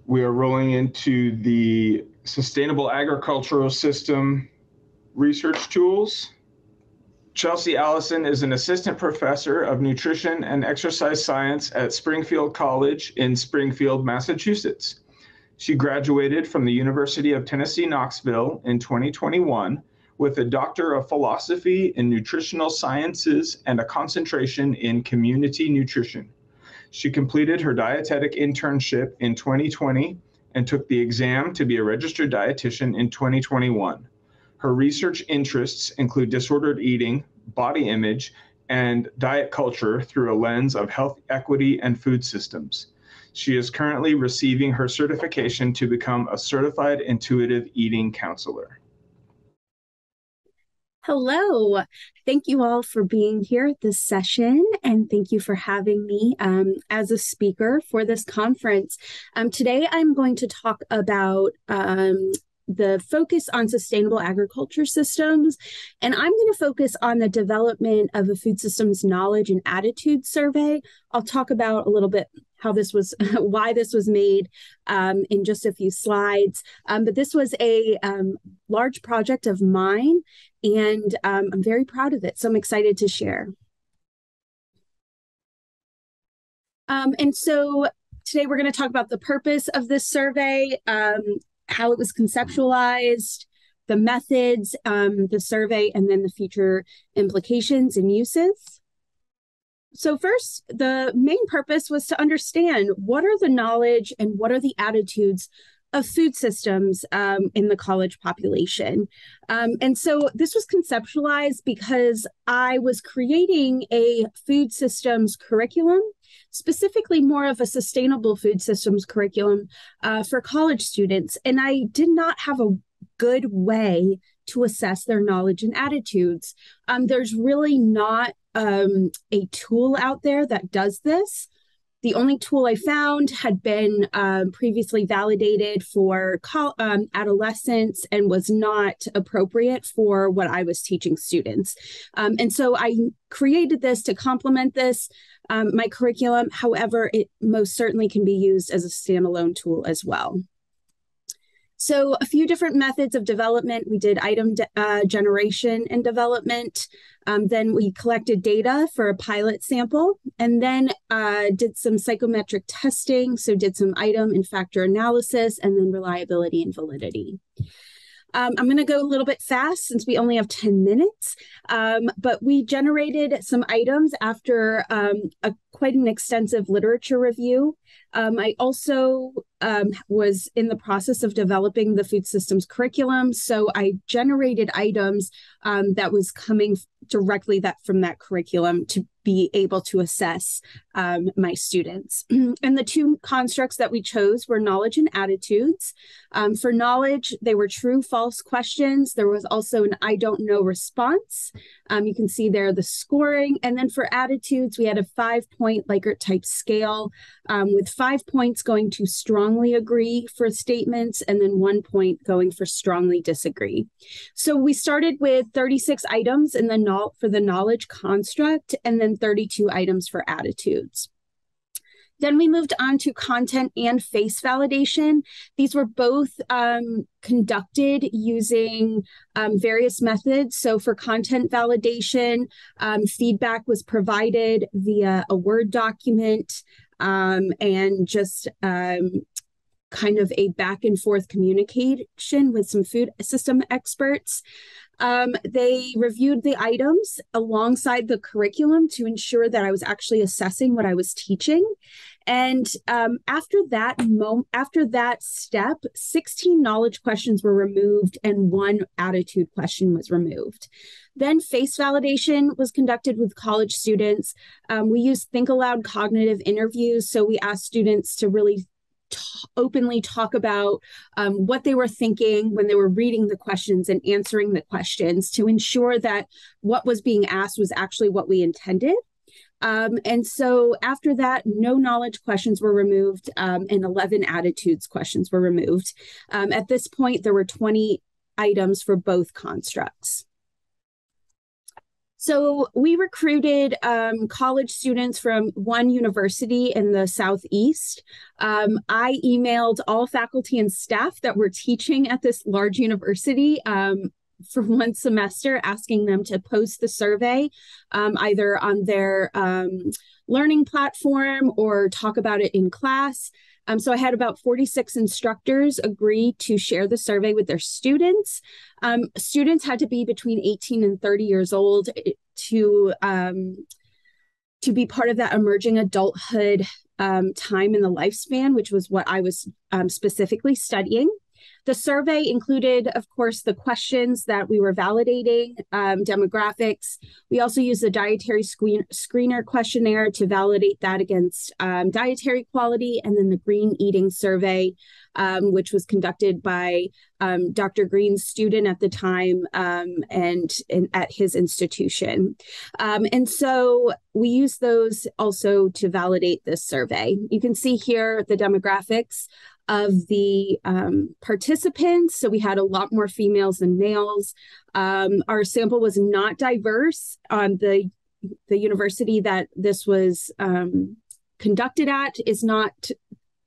We are rolling into the Sustainable Agricultural System research tools. Chelsea Allison is an assistant professor of nutrition and exercise science at Springfield College in Springfield, Massachusetts. She graduated from the University of Tennessee Knoxville in 2021 with a Doctor of Philosophy in Nutritional Sciences and a concentration in community nutrition. She completed her dietetic internship in 2020 and took the exam to be a registered dietitian in 2021. Her research interests include disordered eating, body image, and diet culture through a lens of health equity and food systems. She is currently receiving her certification to become a certified intuitive eating counselor. Hello. Thank you all for being here at this session, and thank you for having me as a speaker for this conference. Today, I'm going to talk about the focus on sustainable agriculture systems, and I'm going to focus on the development of a food systems knowledge and attitude survey. I'll talk about a little bit how this was, why this was made in just a few slides. But this was a large project of mine, and I'm very proud of it. So I'm excited to share. And so today we're going to talk about the purpose of this survey, how it was conceptualized, the methods, the survey, and then the future implications and uses. So first, the main purpose was to understand what are the knowledge and what are the attitudes of food systems in the college population. And so this was conceptualized because I was creating a food systems curriculum, specifically more of a sustainable food systems curriculum for college students. And I did not have a good way to assess their knowledge and attitudes. There's really not a tool out there that does this. The only tool I found had been previously validated for adolescents and was not appropriate for what I was teaching students. And so I created this to complement this, my curriculum. However, it most certainly can be used as a standalone tool as well. So a few different methods of development. We did item generation and development. Then we collected data for a pilot sample, and then did some psychometric testing. So did some item and factor analysis, and then reliability and validity. I'm going to go a little bit fast since we only have 10 minutes, but we generated some items after quite an extensive literature review. I also was in the process of developing the food systems curriculum, so I generated items that was coming directly from that curriculum to be able to assess my students. And the two constructs that we chose were knowledge and attitudes. For knowledge, they were true, false questions. There was also an I don't know response. You can see there the scoring. And then for attitudes, we had a 5-point Likert type scale with 5 points going to strongly agree for statements and then 1 point going for strongly disagree. So we started with 36 items in for the knowledge construct and then 32 items for attitudes. Then we moved on to content and face validation. These were both conducted using various methods. So for content validation, feedback was provided via a Word document and just kind of a back and forth communication with some food system experts. They reviewed the items alongside the curriculum to ensure that I was actually assessing what I was teaching. And after that step, 16 knowledge questions were removed and 1 attitude question was removed. Then face validation was conducted with college students. We used Think Aloud cognitive interviews. So we asked students to really openly talk about what they were thinking when they were reading the questions and answering the questions to ensure that what was being asked was actually what we intended. And so after that, no knowledge questions were removed and 11 attitudes questions were removed. At this point, there were 20 items for both constructs. So we recruited college students from one university in the Southeast. I emailed all faculty and staff that were teaching at this large university for one semester, asking them to post the survey either on their learning platform or talk about it in class. So I had about 46 instructors agree to share the survey with their students. Students had to be between 18 and 30 years old to be part of that emerging adulthood time in the lifespan, which was what I was specifically studying. The survey included, of course, the questions that we were validating, demographics. We also used the dietary screener questionnaire to validate that against dietary quality, and then the green eating survey, which was conducted by Dr. Green's student at the time and at his institution. And so we used those also to validate this survey. You can see here the demographics of the participants. So we had a lot more females than males. Our sample was not diverse. The university that this was conducted at is not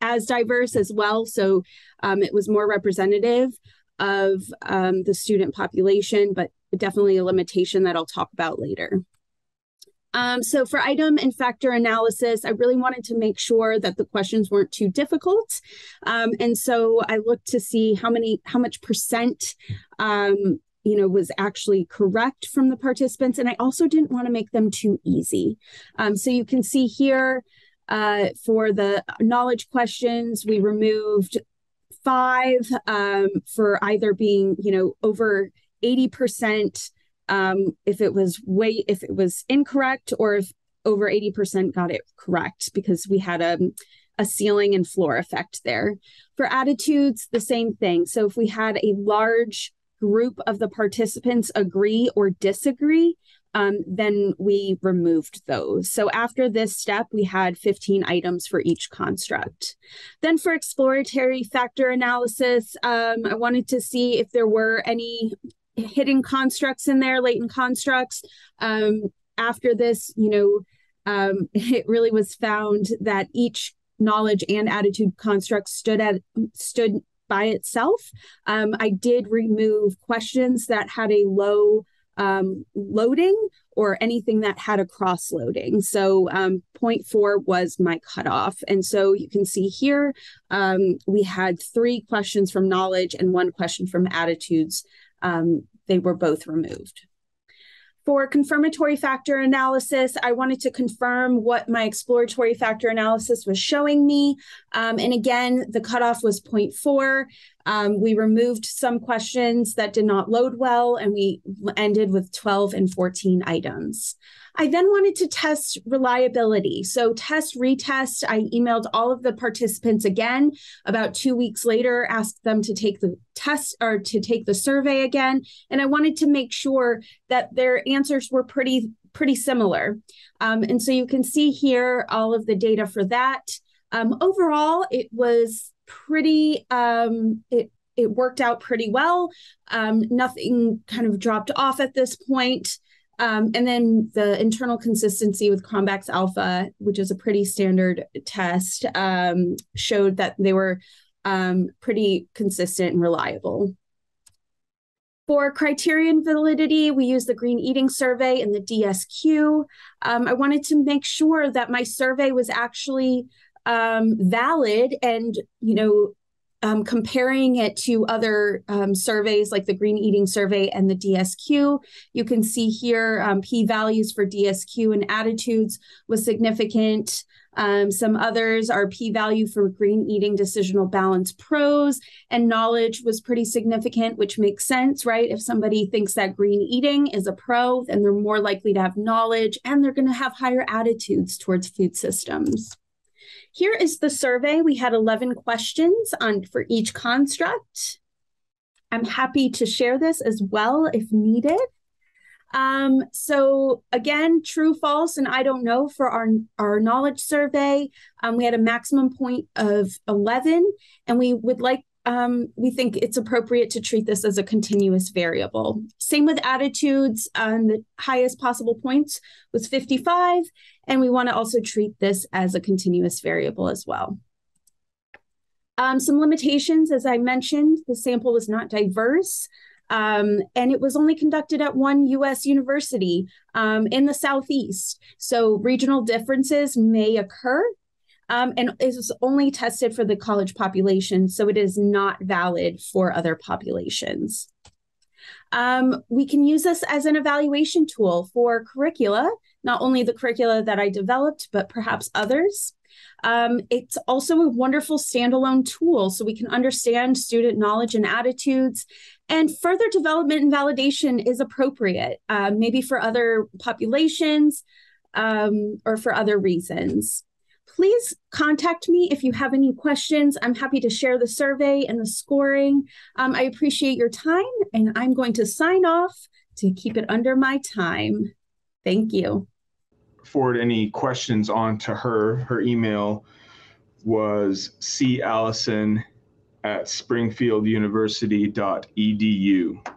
as diverse as well. So it was more representative of the student population, but definitely a limitation that I'll talk about later. So for item and factor analysis, I really wanted to make sure that the questions weren't too difficult. And so I looked to see how much percent, was actually correct from the participants. And I also didn't want to make them too easy. So you can see here for the knowledge questions, we removed 5 for either being, over 80%. If it was incorrect, or if over 80% got it correct, because we had a ceiling and floor effect there. For attitudes, the same thing. So if we had a large group of the participants agree or disagree, then we removed those. So after this step, we had 15 items for each construct. Then for exploratory factor analysis, I wanted to see if there were any hidden constructs in there, latent constructs. After this, it really was found that each knowledge and attitude construct stood by itself. I did remove questions that had a low loading or anything that had a cross loading. So 0.4 was my cutoff. And so you can see here, we had 3 questions from knowledge and 1 question from attitudes. They were both removed. For confirmatory factor analysis, I wanted to confirm what my exploratory factor analysis was showing me. And again, the cutoff was 0.4. We removed some questions that did not load well, and we ended with 12 and 14 items. I then wanted to test reliability. So retest, I emailed all of the participants again. About 2 weeks later, asked them to take the test or to take the survey again. And I wanted to make sure that their answers were pretty similar. And so you can see here all of the data for that. Overall, it was pretty, it worked out pretty well. Nothing kind of dropped off at this point. And then the internal consistency with Cronbach's alpha, which is a pretty standard test, showed that they were pretty consistent and reliable. For criterion validity, we used the green eating survey and the DSQ. I wanted to make sure that my survey was actually valid, and, comparing it to other surveys like the green eating survey and the DSQ, you can see here p-values for DSQ and attitudes was significant. Some others are p-value for green eating decisional balance pros, and knowledge was pretty significant, which makes sense, right? If somebody thinks that green eating is a pro, then they're more likely to have knowledge, and they're going to have higher attitudes towards food systems. Here is the survey. We had 11 questions for each construct. I'm happy to share this as well if needed. So again, true, false, and I don't know for our knowledge survey. We had a maximum point of 11, and we would like we think it's appropriate to treat this as a continuous variable. Same with attitudes. The highest possible points was 55, and we want to also treat this as a continuous variable as well. Some limitations, as I mentioned, the sample was not diverse, and it was only conducted at one U.S. university in the Southeast. So regional differences may occur, and is only tested for the college population, so it is not valid for other populations. We can use this as an evaluation tool for curricula, not only the curricula that I developed, but perhaps others. It's also a wonderful standalone tool so we can understand student knowledge and attitudes, and further development and validation is appropriate, maybe for other populations or for other reasons. Please contact me if you have any questions. I'm happy to share the survey and the scoring. I appreciate your time, and I'm going to sign off to keep it under my time. Thank you. Forward any questions on to her. Her email was callison@springfielduniversity.edu.